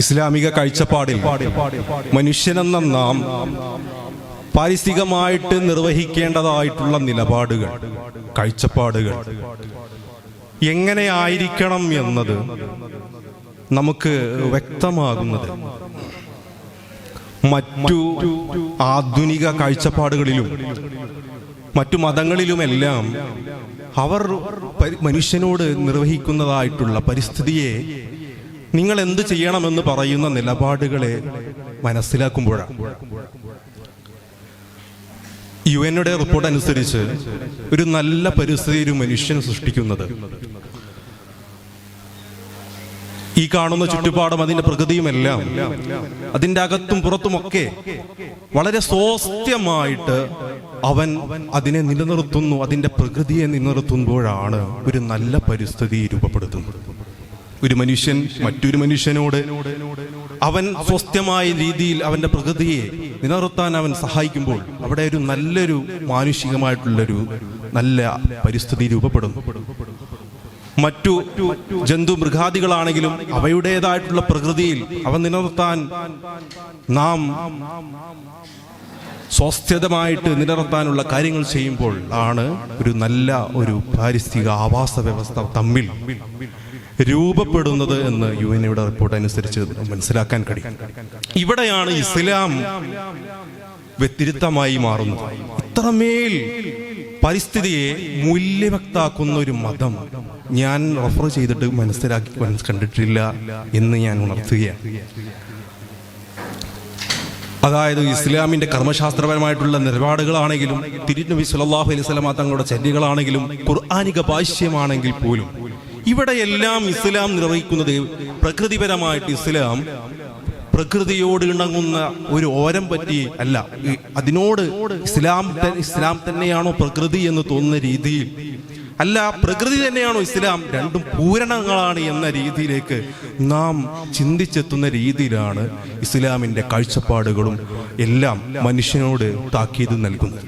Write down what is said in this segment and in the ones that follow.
ഇസ്ലാമിക കാഴ്ചപ്പാടിൽ മനുഷ്യനെന്ന നാം പാരിസ്ഥിതികമായിട്ട് നിർവഹിക്കേണ്ടതായിട്ടുള്ള നിലപാടുകൾ, കാഴ്ചപ്പാടുകൾ എങ്ങനെ ആയിരിക്കണം എന്നത് നമുക്ക് വ്യക്തമാകുന്നത് മറ്റു ആധുനിക കാഴ്ചപ്പാടുകളിലും മറ്റു മതങ്ങളിലുമെല്ലാം അവർ മനുഷ്യനോട് നിർവഹിക്കുന്നതായിട്ടുള്ള പരിസ്ഥിതിയെ നിങ്ങൾ എന്ത് ചെയ്യണമെന്ന് പറയുന്ന നിലപാടുകളെ മനസ്സിലാക്കുമ്പോഴാണ്. യുഎൻയുടെ റിപ്പോർട്ട് അനുസരിച്ച് ഒരു നല്ല പരിസ്ഥിതി ഒരു മനുഷ്യൻ സൃഷ്ടിക്കുന്നത് ഈ കാണുന്ന ചുറ്റുപാടും അതിന്റെ പ്രകൃതിയുമെല്ലാം അതിൻ്റെ അകത്തും പുറത്തുമൊക്കെ വളരെ സ്വാസ്ഥ്യമായിട്ട് അവൻ അതിനെ നിലനിർത്തുന്നു. അതിൻ്റെ പ്രകൃതിയെ നിലനിർത്തുമ്പോഴാണ് ഒരു നല്ല പരിസ്ഥിതി രൂപപ്പെടുത്തുന്നത്. ഒരു മനുഷ്യൻ മറ്റൊരു മനുഷ്യനോട് അവൻ സ്വസ്ഥമായ രീതിയിൽ അവൻ്റെ പ്രകൃതിയെ നിലനിർത്താൻ അവൻ സഹായിക്കുമ്പോൾ അവിടെ ഒരു നല്ലൊരു മാനുഷികമായിട്ടുള്ളൊരു നല്ല പരിസ്ഥിതി രൂപപ്പെടുന്നു. മറ്റു ജന്തു മൃഗാദികളാണെങ്കിലും അവയുടേതായിട്ടുള്ള പ്രകൃതിയിൽ അവ നിലനിർത്താൻ നാം സ്വാസ്ഥ്യതമായിട്ട് നിലനിർത്താനുള്ള കാര്യങ്ങൾ ചെയ്യുമ്പോൾ ആണ് ഒരു നല്ല ഒരു പാരിസ്ഥിതിക ആവാസ വ്യവസ്ഥ തമ്മിൽ രൂപപ്പെടുന്നത് എന്ന് യുഎൻയുടെ റിപ്പോർട്ട് അനുസരിച്ച് മനസ്സിലാക്കാൻ കഴിയും. ഇവിടെയാണ് ഇസ്ലാം വ്യതിരിക്തമായി മാറുന്നത്. ഇത്രമേൽ പരിസ്ഥിതിയെ മൂല്യവത്താക്കുന്ന ഒരു മതം ഞാൻ റെഫർ ചെയ്തിട്ട് കണ്ടിട്ടില്ല എന്ന് ഞാൻ ഉണർത്തുകയാണ്. അതായത് ഇസ്ലാമിന്റെ കർമ്മശാസ്ത്രപരമായിട്ടുള്ള നിലപാടുകളാണെങ്കിലും തിരുനബി സല്ലല്ലാഹു അലൈഹി വസല്ലം തങ്ങളുടെ ചര്യകളാണെങ്കിലും ഖുർആനിക ഭാഷ്യമാണെങ്കിൽ പോലും ഇവിടെയെല്ലാം ഇസ്ലാം നിർവഹിക്കുന്നത് പ്രകൃതിപരമായിട്ട് ഇസ്ലാം പ്രകൃതിയോട് ഇണങ്ങുന്ന ഒരു ഓരം പറ്റി അല്ല. അതിനോട് ഇസ്ലാം തന്നെയാണോ പ്രകൃതി എന്ന് തോന്നുന്ന രീതിയിൽ അല്ല, പ്രകൃതി തന്നെയാണോ ഇസ്ലാം, രണ്ടും പൂരണങ്ങളാണ് എന്ന രീതിയിലേക്ക് നാം ചിന്തിച്ചെത്തുന്ന രീതിയിലാണ് ഇസ്ലാമിൻ്റെ കാഴ്ചപ്പാടുകളും എല്ലാം മനുഷ്യനോട് താക്കീത് നൽകുന്നത്.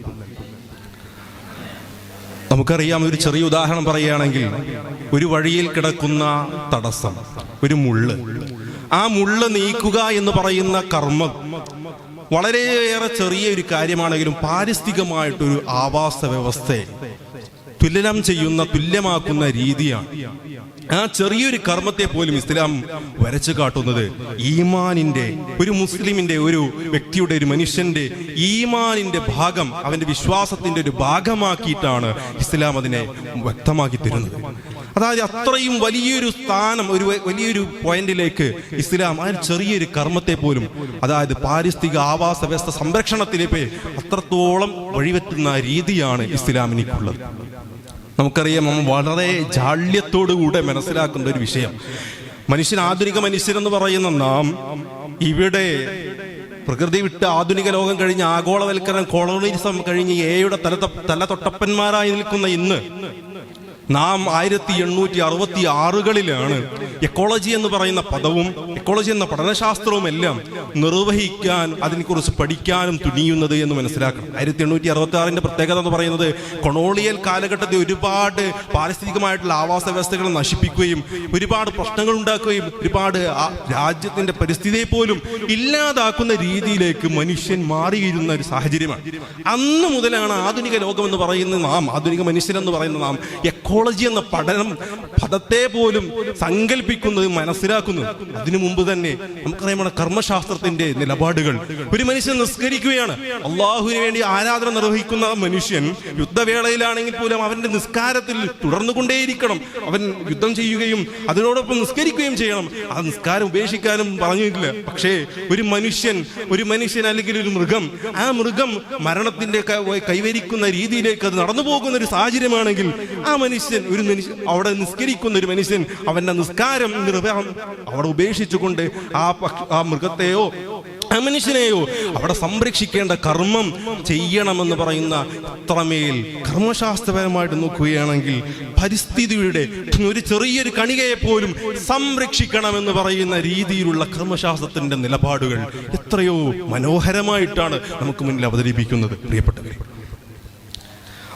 നമുക്കറിയാം, ഒരു ചെറിയ ഉദാഹരണം പറയുകയാണെങ്കിൽ, ഒരു വഴിയിൽ കിടക്കുന്ന തടസ്സം, ഒരു മുള്ള്, ആ മുള്ള് നീക്കുക എന്ന് പറയുന്ന കർമ്മം വളരെയേറെ ചെറിയ ഒരു കാര്യമാണെങ്കിലും പാരിസ്ഥിതികമായിട്ടൊരു ആവാസ വ്യവസ്ഥയെ തുല്യമാക്കുന്ന രീതിയാണ്. ആ ചെറിയൊരു കർമ്മത്തെ പോലും ഇസ്ലാം വരച്ചു കാട്ടുന്നത് ഈമാനിന്റെ, ഒരു മുസ്ലിമിന്റെ, ഒരു വ്യക്തിയുടെ, ഒരു മനുഷ്യന്റെ ഈമാനിന്റെ ഭാഗം, അവന്റെ വിശ്വാസത്തിന്റെ ഒരു ഭാഗമാക്കിയിട്ടാണ് ഇസ്ലാം അതിനെ വ്യക്തമാക്കി തരുന്നത്. അതായത് അത്രയും വലിയൊരു സ്ഥാനം, ഒരു വലിയൊരു പോയിന്റിലേക്ക് ഇസ്ലാം ആ ചെറിയൊരു കർമ്മത്തെ പോലും, അതായത് പാരിസ്ഥിതിക ആവാസ വ്യവസ്ഥ സംരക്ഷണത്തിലേക്ക് അത്രത്തോളം വഴിവെറ്റുന്ന രീതിയാണ് ഇസ്ലാമിനുള്ളത്. നമുക്കറിയാം, നമ്മൾ വളരെ ജാള്യത്തോടുകൂടെ മനസ്സിലാക്കുന്ന ഒരു വിഷയം, ആധുനിക മനുഷ്യരെന്ന് പറയുന്ന നാം ഇവിടെ പ്രകൃതി വിട്ട് ആധുനിക ലോകം കഴിഞ്ഞ് ആഗോളവൽക്കരണം, കൊളോണിസം കഴിഞ്ഞ് എയുടെ തലതൊട്ടപ്പന്മാരായി നിൽക്കുന്ന ഇന്ന് നാം 1866 എക്കോളജി എന്ന് പറയുന്ന പദവും എക്കോളജി എന്ന പഠനശാസ്ത്രവും എല്ലാം നിർവഹിക്കാൻ, അതിനെക്കുറിച്ച് പഠിക്കാനും തുനിയുന്നത് എന്ന് മനസ്സിലാക്കണം. 1866 പ്രത്യേകത എന്ന് പറയുന്നത് കൊളോണിയൽ കാലഘട്ടത്തിൽ ഒരുപാട് പാരിസ്ഥിതികമായിട്ടുള്ള ആവാസ വ്യവസ്ഥകൾ നശിപ്പിക്കുകയും ഒരുപാട് പ്രശ്നങ്ങൾ ഉണ്ടാക്കുകയും ഒരുപാട് രാജ്യത്തിന്റെ പരിസ്ഥിതിയെ പോലും ഇല്ലാതാക്കുന്ന രീതിയിലേക്ക് മനുഷ്യൻ മാറിയിരുന്ന ഒരു സാഹചര്യമാണ്. അന്ന് മുതലാണ് ആധുനിക ലോകം എന്ന് പറയുന്ന നാം, ആധുനിക മനുഷ്യരെന്ന് പറയുന്ന നാം എക്കോളജി എന്ന പഠനം പദത്തെ പോലും സങ്കല്പിക്കുന്നത്, മനസ്സിലാക്കുന്നത്. അതിനു മുമ്പ് തന്നെ നമുക്കറിയാം കർമ്മശാസ്ത്രത്തിന്റെ നിലപാടുകൾ. ഒരു മനുഷ്യൻ നിസ്കരിക്കുകയാണ്, അള്ളാഹുവിന് വേണ്ടി ആരാധന നിർവഹിക്കുന്ന മനുഷ്യൻ യുദ്ധവേളയിലാണെങ്കിൽ പോലും അവന്റെ നിസ്കാരത്തിൽ തുടർന്നുകൊണ്ടേയിരിക്കണം. അവൻ യുദ്ധം ചെയ്യുകയും അതിനോടൊപ്പം നിസ്കരിക്കുകയും ചെയ്യണം. ആ നിസ്കാരം ഉപേക്ഷിക്കാനും പറഞ്ഞിട്ടില്ല. പക്ഷേ ഒരു മനുഷ്യൻ അല്ലെങ്കിൽ ഒരു മൃഗം, ആ മൃഗം മരണത്തിന്റെ കൈവരിക്കുന്ന രീതിയിലേക്ക് അത് നടന്നു പോകുന്ന ഒരു സാഹചര്യമാണെങ്കിൽ ആ മനുഷ്യൻ അവിടെ നിസ്കരിക്കുന്ന ഒരു മനുഷ്യൻ അവന്റെ നിസ്കാരം അവിടെ ഉപേക്ഷിച്ചുകൊണ്ട് ആ മൃഗത്തെയോ ആ മനുഷ്യനെയോ അവിടെ സംരക്ഷിക്കേണ്ട കർമ്മം ചെയ്യണമെന്ന് പറയുന്ന ഇത്രമേൽ കർമ്മശാസ്ത്രപരമായിട്ട് നോക്കുകയാണെങ്കിൽ പരിസ്ഥിതിയുടെ ഒരു ചെറിയൊരു കണികയെ പോലും സംരക്ഷിക്കണമെന്ന് പറയുന്ന രീതിയിലുള്ള കർമ്മശാസ്ത്രത്തിന്റെ നിലപാടുകൾ എത്രയോ മനോഹരമായിട്ടാണ് നമുക്ക് മുന്നിൽ അവതരിപ്പിക്കുന്നത്. പ്രിയപ്പെട്ടവരെ,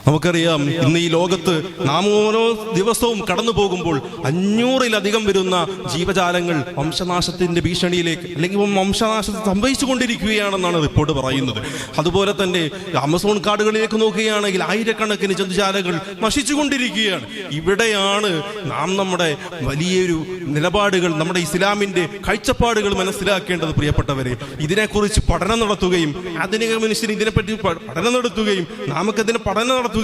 നമുക്കറിയാം, ഇന്ന് ഈ ലോകത്ത് നാം ഓരോ ദിവസവും കടന്നു പോകുമ്പോൾ 500-ലധികം വരുന്ന ജീവജാലങ്ങൾ വംശനാശത്തിന്റെ ഭീഷണിയിലേക്ക് അല്ലെങ്കിൽ വംശനാശം സംഭവിച്ചുകൊണ്ടിരിക്കുകയാണെന്നാണ് റിപ്പോർട്ട് പറയുന്നത്. അതുപോലെ തന്നെ ആമസോൺ കാടുകളിലേക്ക് നോക്കുകയാണെങ്കിൽ ആയിരക്കണക്കിന് ജന്തുജാലങ്ങൾ നശിച്ചുകൊണ്ടിരിക്കുകയാണ്. ഇവിടെയാണ് നാം നമ്മുടെ വലിയൊരു നിലപാടുകൾ, നമ്മുടെ ഇസ്ലാമിന്റെ കാഴ്ചപ്പാടുകൾ മനസ്സിലാക്കേണ്ടത്. പ്രിയപ്പെട്ടവരെ, ഇതിനെക്കുറിച്ച് പഠനം നടത്തുകയും ആധുനിക മനുഷ്യൻ ഇതിനെപ്പറ്റി പഠനം നടത്തുകയും നമുക്കതിന് പഠനം നടത്തുകയും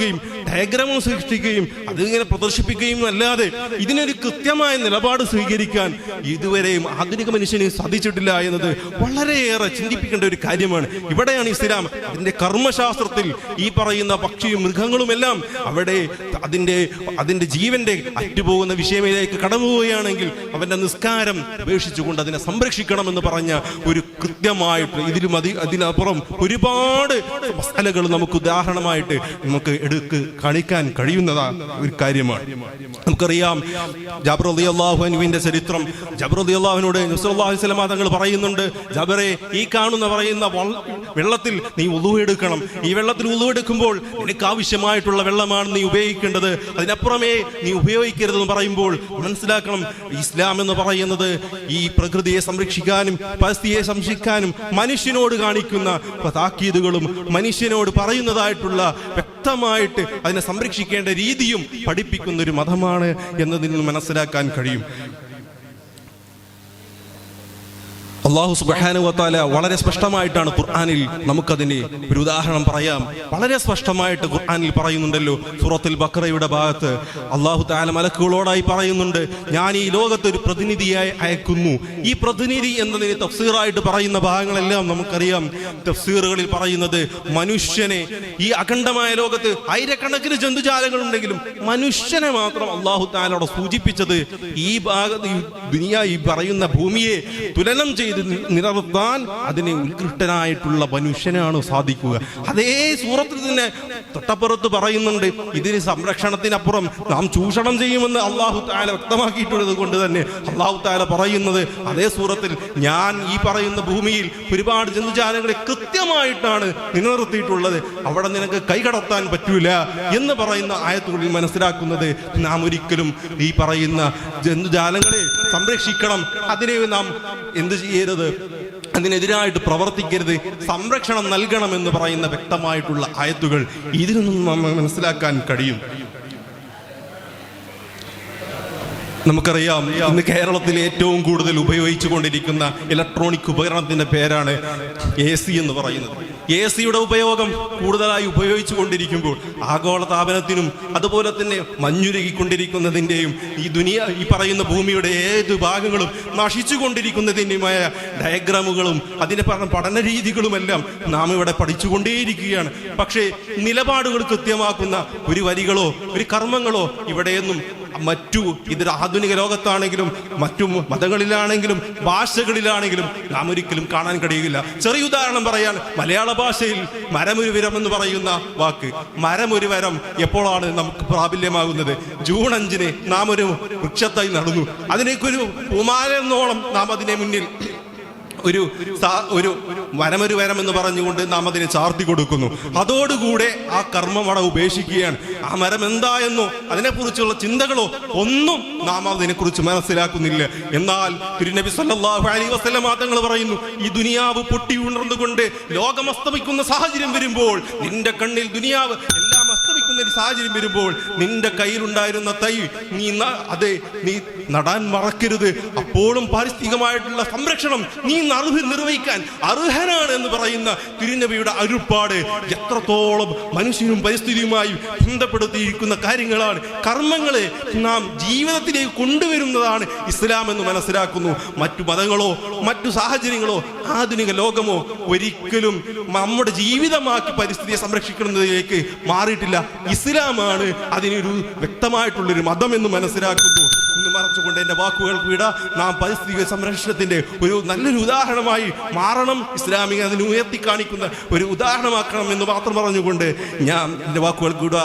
ഡയഗ്രാമുകൾ സൃഷ്ടിക്കുകയും അതിങ്ങനെ പ്രദർശിപ്പിക്കുകയും അല്ലാതെ ഇതിനൊരു കൃത്യമായ നിലപാട് സ്വീകരിക്കാൻ ഇതുവരെയും ആധുനിക മനുഷ്യന് സാധിച്ചിട്ടില്ല എന്നത് വളരെയേറെ ചിന്തിപ്പിക്കേണ്ട ഒരു കാര്യമാണ്. ഇവിടെയാണ് ഇസ്ലാം അതിന്റെ കർമ്മശാസ്ത്രത്തിൽ ഈ പറയുന്ന പക്ഷിയും മൃഗങ്ങളുമെല്ലാം അവിടെ അതിന്റെ ജീവന്റെ അറ്റുപോകുന്ന വിഷയത്തിലേക്ക് കടന്നു പോവുകയാണെങ്കിൽ അവന്റെ നിസ്കാരം ഉപേക്ഷിച്ചുകൊണ്ട് അതിനെ സംരക്ഷിക്കണമെന്ന് പറഞ്ഞ ഒരു കൃത്യമായിട്ട് അതിനപ്പുറം ഒരുപാട് മസാലകൾ നമുക്ക് ഉദാഹരണമായിട്ട് നമുക്ക് കാണിക്കാൻ കഴിയുന്നതാ ഒരു കാര്യമാണ്. നമുക്കറിയാം, ജാബിർ റളിയല്ലാഹു അൻഹുവിന്റെ ചരിത്രം. ജാബിർ റളിയല്ലാഹുവിനോട് നബി സല്ലല്ലാഹു അലൈഹി വസല്ലം തങ്ങൾ പറയുന്നുണ്ട്, ജാബിറേ, ഈ പറയുന്ന വെള്ളത്തിൽ നീ വുളു എടുക്കണം. ഈ വെള്ളത്തിൽ വുളു എടുക്കുമ്പോൾ നിനക്ക് ആവശ്യമായിട്ടുള്ള വെള്ളമാണ് നീ ഉപയോഗിക്കേണ്ടത്, അതിനപ്പുറമേ നീ ഉപയോഗിക്കരുതെന്ന് പറയുമ്പോൾ മനസ്സിലാക്കണം, ഇസ്ലാം എന്ന് പറയുന്നത് ഈ പ്രകൃതിയെ സംരക്ഷിക്കാനും പരിസ്ഥിതിയെ സംരക്ഷിക്കാനും മനുഷ്യനോട് കാണിക്കുന്ന താക്കീതുകളും മനുഷ്യനോട് പറയുന്നതായിട്ടുള്ള വ്യക്തമായിട്ട് അതിനെ സംരക്ഷിക്കേണ്ട രീതിയും പഠിപ്പിക്കുന്ന ഒരു മതമാണ് എന്നതിൽ നിന്ന് മനസ്സിലാക്കാൻ കഴിയും. അല്ലാഹു സുബ്ഹാനഹു വ തആല വളരെ സ്പഷ്ടമായിട്ടാണ് ഖുർആനിൽ നമുക്കതിന് ഒരു ഉദാഹരണം പറയാം. വളരെ സ്പഷ്ടമായിട്ട് ഖുർആനിൽ പറയുന്നുണ്ടല്ലോ. സൂറത്തുൽ ബഖറയുടെ ഭാഗത്ത് അല്ലാഹു തആല മലക്കുകളോടായി പറയുന്നുണ്ട്, ഞാൻ ഈ ലോകത്ത് ഒരു പ്രതിനിധിയായി അയക്കുന്നു. ഈ പ്രതിനിധി എന്നതിന് തഫ്സീറായിട്ട് പറയുന്ന ഭാഗങ്ങളെല്ലാം നമുക്കറിയാം. തഫ്സീറുകളിൽ പറയുന്നത് മനുഷ്യനെ, ഈ അഖണ്ഡമായ ലോകത്ത് ആയിരക്കണക്കിന് ജന്തുജാലങ്ങളുണ്ടെങ്കിലും മനുഷ്യനെ മാത്രം അല്ലാഹു തആല സൂചിപ്പിച്ചത് ഈ ഈ പറയുന്ന ഭൂമിയെ തുലനം ചെയ്ത് നിലനിർത്താൻ അതിനെ ഉത്കൃഷ്ടനായിട്ടുള്ള മനുഷ്യനാണ് സാധിക്കുക. അതേ സൂറത്തിൽ തന്നെ തൊട്ടപ്പുറത്ത് പറയുന്നുണ്ട്, ഇതിന് സംരക്ഷണത്തിനപ്പുറം നാം ചൂഷണം ചെയ്യുമെന്ന് അല്ലാഹു തആല വ്യക്തമാക്കിയിട്ടുള്ളത് കൊണ്ട് തന്നെ അല്ലാഹു തആല പറയുന്നത് അതേ സൂറത്തിൽ, ഞാൻ ഈ പറയുന്ന ഭൂമിയിൽ ഒരുപാട് ജന്തുജാലങ്ങളെ കൃത്യമായിട്ടാണ് നിലനിർത്തിയിട്ടുള്ളത്, അവിടെ നിനക്ക് കൈകടത്താൻ പറ്റൂല എന്ന് പറയുന്ന ആയത്തുകളിൽ മനസ്സിലാക്കുന്നത് നാം ഒരിക്കലും ഈ പറയുന്ന ജന്തുജാലങ്ങളെ സംരക്ഷിക്കണം, അതിനെ നാം എന്ത് ചെയ്യരുത്, അതിനെതിരായിട്ട് പ്രവർത്തിക്കരുത്, സംരക്ഷണം നൽകണമെന്ന് പറയുന്ന വ്യക്തമായിട്ടുള്ള ആയത്തുകൾ ഇതിൽ നിന്നും നമ്മൾ മനസ്സിലാക്കാൻ കഴിയും. നമുക്കറിയാം, ഇന്ന് കേരളത്തിൽ ഏറ്റവും കൂടുതൽ ഉപയോഗിച്ചു കൊണ്ടിരിക്കുന്ന ഇലക്ട്രോണിക് ഉപകരണത്തിന്റെ പേരാണ് AC എന്ന് പറയുന്നത്. AC-യുടെ ഉപയോഗം കൂടുതലായി ഉപയോഗിച്ചു കൊണ്ടിരിക്കുമ്പോൾ ആഗോളതാപനത്തിനും അതുപോലെ തന്നെ മഞ്ഞുരുകിക്കൊണ്ടിരിക്കുന്നതിൻ്റെയും ഈ പറയുന്ന ഭൂമിയുടെ ഏത് ഭാഗങ്ങളും നശിച്ചു കൊണ്ടിരിക്കുന്നതിൻ്റെയുമായ ഡയഗ്രാമുകളും അതിനെ പറഞ്ഞ പഠന രീതികളുമെല്ലാം നാം ഇവിടെ പഠിച്ചുകൊണ്ടേയിരിക്കുകയാണ്. പക്ഷേ നിലപാടുകൾ കൃത്യമാക്കുന്ന ഒരു വരികളോ ഒരു കർമ്മങ്ങളോ ഇവിടെയൊന്നും ഇതൊരു ആധുനിക ലോകത്താണെങ്കിലും മറ്റു മതങ്ങളിലാണെങ്കിലും ഭാഷകളിലാണെങ്കിലും നാം ഒരിക്കലും കാണാൻ കഴിയില്ല. ചെറിയ ഉദാഹരണം പറയാൻ, മലയാള ഭാഷയിൽ മരമൊരുവരം എന്ന് പറയുന്ന വാക്ക്, മരമൊരുവരം എപ്പോഴാണ് നമുക്ക് പ്രാബല്യമാകുന്നത്? ജൂൺ 5-ന് നാം ഒരു വൃക്ഷത്തായി നടന്നു, അതിനേക്കൊരു പൂമാലെന്നോളം നാം അതിനെ മുന്നിൽ ഒരു വരമൊരുവരം എന്ന് പറഞ്ഞുകൊണ്ട് നാം അതിനെ ചാർത്തി കൊടുക്കുന്നു. അതോടുകൂടെ ആ കർമ്മം അവിടെ ഉപേക്ഷിക്കുകയാണ്. ആ മരം എന്തായെന്നോ അതിനെക്കുറിച്ചുള്ള ചിന്തകളോ ഒന്നും നാം അതിനെക്കുറിച്ച് മനസ്സിലാക്കുന്നില്ല. എന്നാൽ തിരുനബി സല്ലല്ലാഹു അലൈഹി വസല്ലം തങ്ങൾ പറയുന്നു, ഈ ദുനിയാവ് പൊട്ടി ഉണർന്നുകൊണ്ട് ലോകം അസ്തമിക്കുന്ന സാഹചര്യം വരുമ്പോൾ, നിന്റെ കണ്ണിൽ ദുനിയാവ് എല്ലാം അസ്തമിക്കുന്ന ഒരു സാഹചര്യം വരുമ്പോൾ, നിന്റെ കയ്യിലുണ്ടായിരുന്ന തൈ നീ നടാൻ മറക്കരുത്. അപ്പോഴും പാരിസ്ഥിതികമായിട്ടുള്ള സംരക്ഷണം നീ നിർവഹിക്കാൻ അർഹനാണ് എന്ന് പറയുന്ന തിരുനബിയുടെ അരുൾപ്പാട് എത്രത്തോളം മനുഷ്യനും പരിസ്ഥിതിയുമായി ബന്ധപ്പെടുത്തിയിരിക്കുന്ന കാര്യങ്ങളാണ്. കർമ്മങ്ങളെ നാം ജീവിതത്തിലേക്ക് കൊണ്ടുവരുന്നതാണ് ഇസ്ലാം എന്ന് മനസ്സിലാക്കുന്നു. മറ്റു മതങ്ങളോ മറ്റു സാഹചര്യങ്ങളോ ആധുനിക ലോകമോ ഒരിക്കലും നമ്മുടെ ജീവിതമാക്കി പരിസ്ഥിതിയെ സംരക്ഷിക്കുന്നതിലേക്ക് മാറിയിട്ടില്ല. ഇസ്ലാമാണ് അതിനൊരു വ്യക്തമായിട്ടുള്ളൊരു മതം എന്ന് മനസ്സിലാക്കുന്നു. ഇന്ന് മറച്ചുകൊണ്ട് എൻ്റെ വാക്കുകൾക്ക് വിട, നാം പരിസ്ഥിതി സംരക്ഷണത്തിന്റെ ഒരു നല്ലൊരു ഉദാഹരണമായി മാറണം, ഇസ്ലാമിക അതിന് ഉയർത്തി കാണിക്കുന്ന ഒരു ഉദാഹരണമാക്കണം എന്ന് മാത്രം പറഞ്ഞുകൊണ്ട് ഞാൻ എൻ്റെ വാക്കുകൾക്ക് വിട.